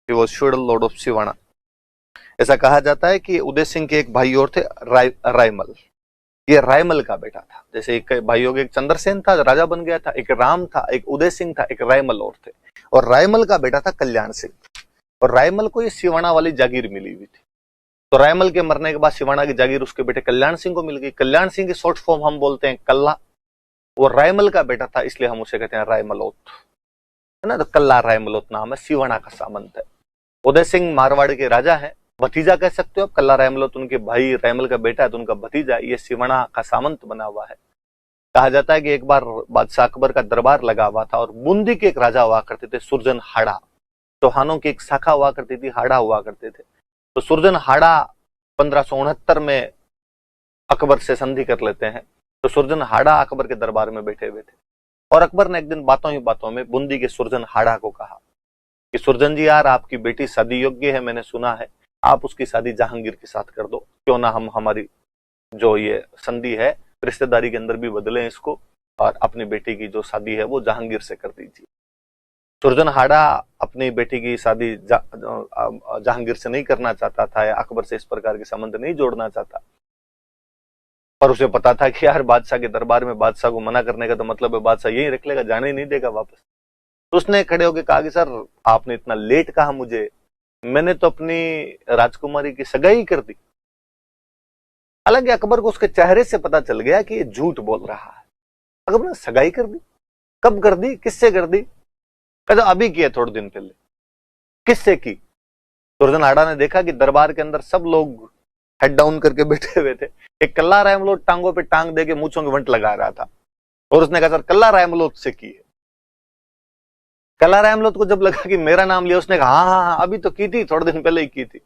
He was feudal Lord of Siwana. ऐसा कहा जाता है कि उदय सिंह के एक भाई और थे रायमल, ये रायमल का बेटा था। जैसे एक भाइयों के एक चंद्रसेन था, राजा बन गया था, एक राम था, एक उदय सिंह था, एक रायमल और थे। और रायमल का बेटा था कल्याण सिंह, और रायमल को ये सिवाना वाली जागीर मिली हुई थी। तो रायमल के मरने के बाद सिवाना की जागीर उसके बेटे कल्याण सिंह को मिल गई। कल्याण सिंह की शॉर्ट फॉर्म हम बोलते हैं कल्ला। वो रायमल का बेटा था, इसलिए हम उसे कहते हैं रायमलोत, है ना। तो कल्ला रायमलोत नाम है, सिवाना का सामंत है। उदय सिंह मारवाड़ के राजा है, भतीजा कह सकते हो आप। कल्ला रायमलोत उनके भाई रायमल का बेटा है, तो उनका भतीजा ये सिवाना का सामंत बना हुआ है। कहा जाता है कि एक बार बादशाह अकबर का दरबार लगा हुआ था, और बूंदी के एक राजा हुआ करते थे सुरजन हाड़ा। चौहानों की एक शाखा हुआ करती थी, हाड़ा हुआ करते थे। तो सुरजन हाड़ा 1569 में अकबर से संधि कर लेते हैं। तो सुरजन हाड़ा अकबर के दरबार में बैठे हुए थे, और अकबर ने एक दिन बातों ही बातों में बूंदी के सुरजन हाड़ा को कहा कि सुरजन जी यार, आपकी बेटी शादी योग्य है, मैंने सुना है, आप उसकी शादी जहांगीर के साथ कर दो। क्यों ना हम हमारी जो ये संधि है रिश्तेदारी के अंदर भी बदलें इसको, और अपनी बेटी की जो शादी है वो जहांगीर से कर दीजिए। सुरजन हाड़ा अपनी बेटी की शादी जहांगीर से नहीं करना चाहता था, या अकबर से इस प्रकार के संबंध नहीं जोड़ना चाहता। पर उसे पता था कि यार बादशाह के दरबार में बादशाह को मना करने का तो मतलब है बादशाह यही रख लेगा, जाने ही नहीं देगा वापस। तो उसने खड़े होकर कहा कि सर आपने इतना लेट कहा मुझे, मैंने तो अपनी राजकुमारी की सगाई कर दी। हालांकि अकबर को उसके चेहरे से पता चल गया कि ये झूठ बोल रहा है। अकबर ने सगाई कर दी? कब कर दी, किससे कर दी? कहता अभी की है, थोड़े दिन पहले। किससे की? सुरजन हाड़ा ने देखा कि दरबार के अंदर सब लोग हेड डाउन करके बैठे हुए थे। एक कल्ला रायमलोट टांगों पे टांग दे के मूंछों की वंट लगा रहा था, और उसने कहा सर कल्ला रायमलोट से की है। कल्ला रायमलोट को जब लगा कि मेरा नाम लिया, उसने कहा हाँ हाँ हाँ अभी तो की थी, थोड़े दिन पहले ही की थी।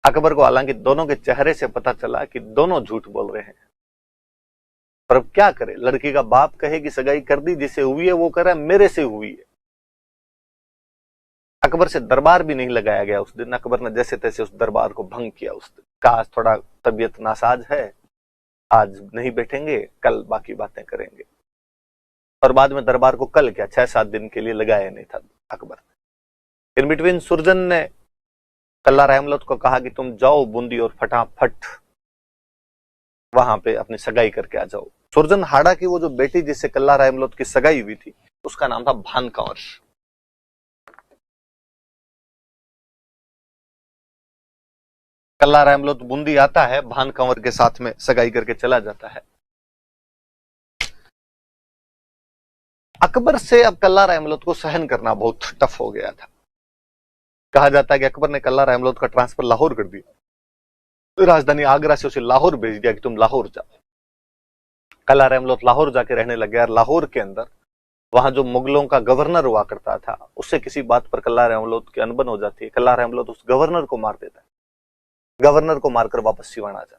अकबर को हालांकि दोनों के चेहरे से पता चला कि दोनों झूठ बोल रहे हैं, पर अब क्या करे। लड़की का बाप कहे कि सगाई कर दी, जिसे हुई है वो करे, मेरे से हुई है। अकबर से दरबार भी नहीं लगाया गया उस दिन। अकबर ने जैसे तैसे उस दरबार को भंग किया उस दिन। कहा थोड़ा तबीयत नासाज है, आज नहीं बैठेंगे, कल बाकी बातें करेंगे। और बाद में दरबार को कल क्या 6-7 दिन के लिए लगाया नहीं था अकबर ने। इन बिटवीन सुरजन ने कल्ला रायमलोट को कहा कि तुम जाओ बूंदी और फटाफट वहां पे अपनी सगाई करके आ जाओ। सुरजन हाड़ा की वो जो बेटी जिससे कल्ला रायमलोट की सगाई हुई थी, उसका नाम था भान कंवर। कल्ला रायमलोट बूंदी आता है, भान कंवर के साथ में सगाई करके चला जाता है। अकबर से अब कल्ला रायमलोट को सहन करना बहुत टफ हो गया था। कहा जाता है कि अकबर ने कल्ला रायमलोट का ट्रांसफर लाहौर कर दिया। राजधानी आगरा से उसे लाहौर भेज दिया कि तुम लाहौर जाओ। कल्ला रायमलोट लाहौर जाके रहने लग गया। लाहौर के अंदर वहां जो मुगलों का गवर्नर हुआ करता था, उससे किसी बात पर कल्ला रायमलोट की अनबन हो जाती है। कल्ला रायमलोट उस गवर्नर को मार देता है, गवर्नर को मारकर वापस सिवान आ जाता।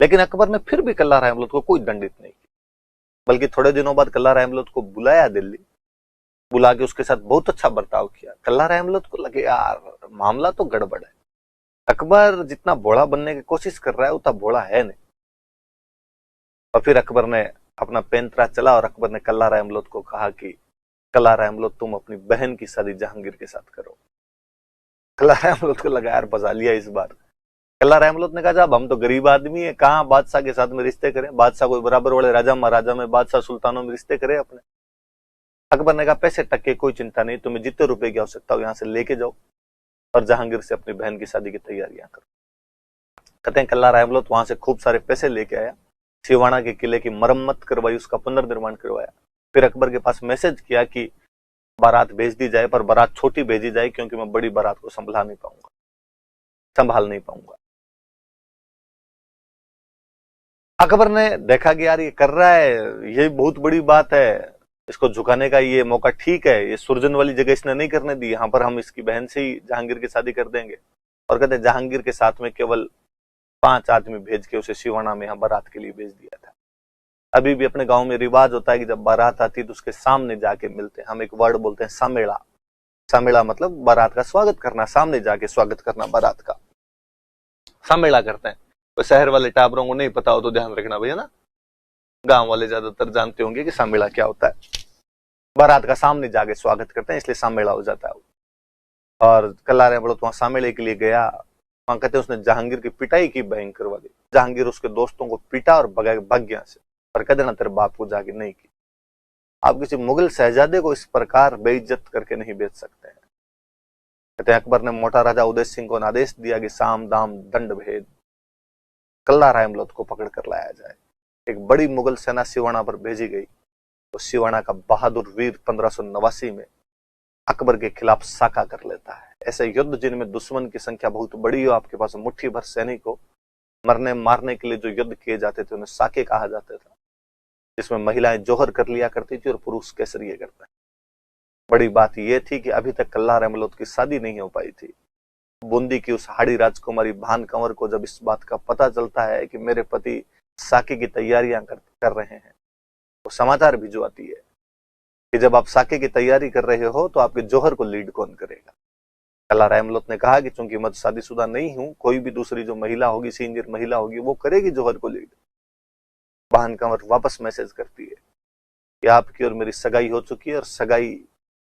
लेकिन अकबर ने फिर भी कल्ला रायमलोट को कोई दंडित नहीं किया, बल्कि थोड़े दिनों बाद कल्ला रायमलोट को बुलाया दिल्ली, बुला के उसके साथ बहुत अच्छा बर्ताव किया। कल्ला रायमलोट को लगे यार मामला तो गड़बड़ है, अकबर जितना भोला बनने की कोशिश कर रहा है उतना भोला है नहीं। और फिर अकबर ने अपना पेंतरा चला, और अकबर ने कल्ला रायमलोट को कहा कि कल्ला रायमलोट तुम अपनी बहन की शादी जहांगीर के साथ करो। कल्ला रायमलोट को लगा यार बजा लिया इस बार। कल्ला रायमलोट ने कहा जब हम तो गरीब आदमी है, कहां बादशाह के साथ में रिश्ते करें, बादशाह कोई बराबर वाले राजा महाराजा में, बादशाह सुल्तानों में रिश्ते करे अपने। अकबर ने कहा पैसे टक्के कोई चिंता नहीं, तुम्हें जितने रुपए की आवश्यकता हो यहां से लेके जाओ, और जहांगीर से अपनी बहन की शादी की तैयारियां करो। कहते हैं कल्ला रायमलोट वहां से खूब सारे पैसे लेके आया, सिवाना के किले की मरम्मत करवाई, उसका पुनर्निर्माण करवाया। फिर अकबर के पास मैसेज किया कि बारात भेज दी जाए, पर बारात छोटी भेजी जाए, क्योंकि मैं बड़ी बारात को संभाल नहीं पाऊंगा। अकबर ने देखा कि यार ये कर रहा है, ये बहुत बड़ी बात है, इसको झुकाने का ये मौका ठीक है, ये सुरजन वाली जगह इसने नहीं करने दी, यहाँ पर हम इसकी बहन से ही जहांगीर की शादी कर देंगे। और कहते जहांगीर के साथ में केवल 5 आदमी भेज के उसे सिवाना में यहाँ बारात के लिए भेज दिया था। अभी भी अपने गांव में रिवाज होता है कि जब बारात आती है तो उसके सामने जाके मिलते हैं। हम एक वर्ड बोलते हैं सामेड़ा। सामेड़ा मतलब बारात का स्वागत करना, सामने जाके स्वागत करना बारात का, सामेड़ा करते हैं। तो शहर वाले टाबरों को नहीं पता हो तो ध्यान रखना भैया ना, गांव वाले ज्यादातर जानते होंगे कि सामेड़ा क्या होता है। बारात का सामने जाके स्वागत करते हैं, इसलिए सामेड़ा हो जाता है। और कल्ला रहमत वहां शामिल के लिए गया। वहां कहते हैं उसने जहांगीर की पिटाई की भयंकर वाली। जहांगीर उसके दोस्तों को पीटा और भाग गया से, पर कह देना तेरे बाप को जाके नहीं की। आप किसी मुगल शहजादे को इस प्रकार बेइज्जत करके नहीं बेच सकते हैं। कहते हैं अकबर ने मोटा राजा उदय सिंह को आदेश दिया कि साम दाम दंड भेद कल्ला रहमत को पकड़ कर लाया जाए। एक बड़ी मुगल सेना सिवाना पर भेजी गई। तो सिवाना का बहादुर वीर 1589 में अकबर के खिलाफ साका कर लेता है। ऐसे युद्ध जिनमें दुश्मन की संख्या बहुत बड़ी हो, आपके पास मुट्ठी भर सैनिक हो, मरने मारने के लिए जो युद्ध किए जाते थे उन्हें साके कहा जाता था, जिसमें महिलाएं जोहर कर लिया करती थी और पुरुष केसरिये करते हैं। बड़ी बात यह थी कि अभी तक कल्ला रहमत की शादी नहीं हो पाई थी। बूंदी की उस हाड़ी राजकुमारी भान कंवर को जब इस बात का पता चलता है कि मेरे पति साके की तैयारियां कर रहे हैं, तो समाचार भिजवाती है कि जब आप साके की तैयारी कर रहे हो तो आपके जोहर को लीड कौन करेगा। कल्ला रहमत ने कहा कि चूंकि मैं शादीशुदा नहीं हूं, कोई भी दूसरी जो महिला होगी, सीनियर महिला होगी, वो करेगी जोहर को लीड। भान कंवर वापस मैसेज करती है कि आपकी और मेरी सगाई हो चुकी है और सगाई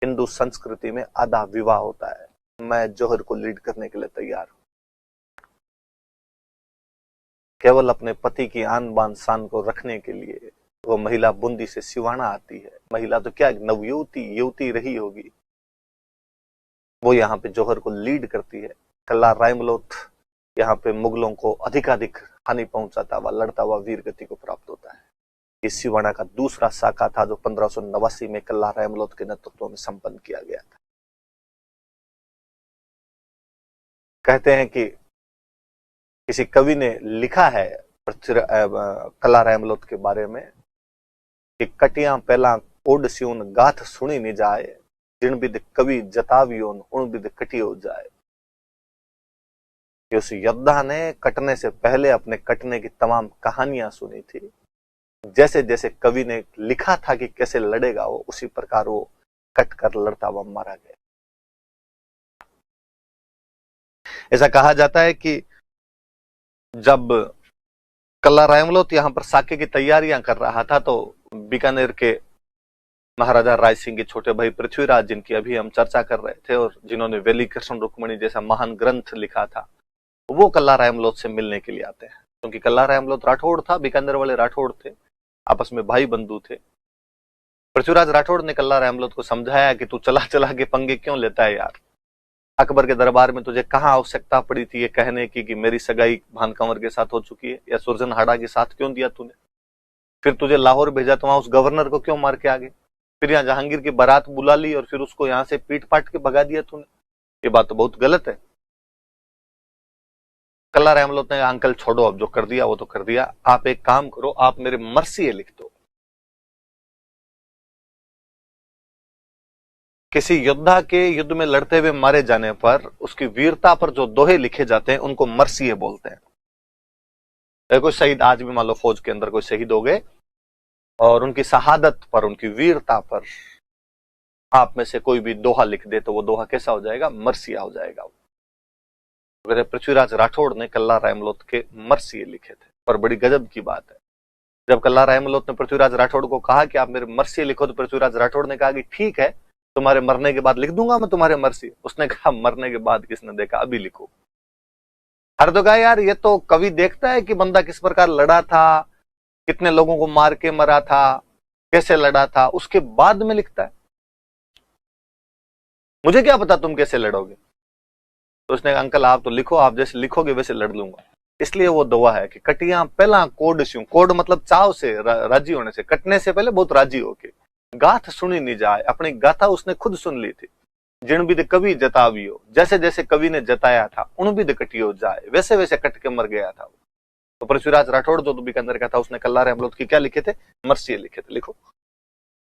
हिंदू संस्कृति में आधा विवाह होता है, मैं जोहर को लीड करने के लिए तैयार हूं। केवल अपने पति की आन बान शान को रखने के लिए वो महिला बूंदी से सिवाना आती है। महिला तो क्या युवती रही होगी, वो यहाँ पे जोहर को लीड करती है। कल्ला रहमत यहाँ पे मुगलों को अधिकाधिक हानि पहुंचाता हुआ, लड़ता हुआ वीर गति को प्राप्त होता है। ये सिवाना का दूसरा साका था जो 1589 में कल्ला रहमत के नेतृत्व में संपन्न किया गया था। कहते हैं कि किसी कवि ने लिखा है कल्ला रहमत के बारे में कि कटियां पहला कोड स्यून गाथ सुनी नहीं जाए, जिन बिद कवि जतावियोन उन बिद कटी हो जाए। कि उस योद्धा ने कटने से पहले अपने कटने की तमाम कहानियां सुनी थी। जैसे जैसे कवि ने लिखा था कि कैसे लड़ेगा वो, उसी प्रकार वो कट कर लड़ता हुआ मारा गया। ऐसा कहा जाता है कि जब कल्ला रहमत यहां पर साके की तैयारियां कर रहा था तो बीकानेर के महाराजा राय सिंह के छोटे भाई पृथ्वीराज, जिनकी अभी हम चर्चा कर रहे थे और जिन्होंने वेली कृष्ण रुक्मणी जैसा महान ग्रंथ लिखा था, वो कल्ला रहमत से मिलने के लिए आते हैं। क्योंकि कल्ला रहमत राठौड़ था, बीकानेर वाले राठौड़ थे, आपस में भाई बंधु थे। पृथ्वीराज राठौड़ ने कल्ला रहमत को समझाया कि तू चला चला के पंगे क्यों लेता है यार, अकबर के दरबार में तुझे कहाँ आवश्यकता पड़ी थी ये कहने की कि मेरी सगाई भान कंवर के साथ हो चुकी है, या सुरजनहाड़ा के साथ क्यों दिया तूने? फिर तुझे लाहौर भेजा तो वहां उस गवर्नर को क्यों मार के आ गए? फिर यहाँ जहांगीर की बारात बुला ली और फिर उसको यहां से पीट पाट के भगा दिया तूने। ये बात तो बहुत गलत है। कल्ला रहमत ने अंकल छोड़ो, अब जो कर दिया वो तो कर दिया, आप एक काम करो, आप मेरे मर्सिये लिख दो। किसी योद्धा के युद्ध में लड़ते हुए मारे जाने पर उसकी वीरता पर जो दोहे लिखे जाते हैं उनको मर्सिये बोलते हैं। कोई शहीद, आज भी मान लो फौज के अंदर कोई शहीद हो गए और उनकी शहादत पर, उनकी वीरता पर आप में से कोई भी दोहा लिख दे तो वो दोहा कैसा हो जाएगा? मर्सिया हो जाएगा। वैसे पृथ्वीराज राठौड़ ने कल्ला रहमत के मर्सिये लिखे थे। पर बड़ी गजब की बात है, जब कल्ला रहमत ने पृथ्वीराज राठौड़ को कहा कि आप मेरे मर्सिये लिखो, तो पृथ्वीराज राठौड़ ने कहा कि ठीक है, तुम्हारे मरने के बाद लिख दूंगा मैं तुम्हारे मर्सिये। उसने कहा मरने के बाद किसने देखा, अभी लिखो। हर तो कहा यार ये तो कवि देखता है कि बंदा किस प्रकार लड़ा था, कितने लोगों को मार के मरा था, कैसे लड़ा था, उसके बाद में लिखता है। मुझे क्या पता तुम कैसे लड़ोगे? तो उसने कहा अंकल आप तो लिखो, आप जैसे लिखोगे वैसे लड़ लूंगा। इसलिए वो दुआ है कि कटियां पहला कोड स्यूं, कोड मतलब चाव से, राजी होने से, कटने से पहले बहुत राजी होके, गाथ सुनी नहीं जाए, अपनी गाथा उसने खुद सुन ली थी। जिन बिद कवि जतावियो, जैसे जैसे कवि ने जताया था, उन बिद कटियो जाए, वैसे वैसे कट के मर गया था। तो पृथ्वीराज राठौड़ जो बीकानेर का था, उसने कल्ला रहमत की क्या लिखे थे? मर्सिये लिखे थे। लिखो।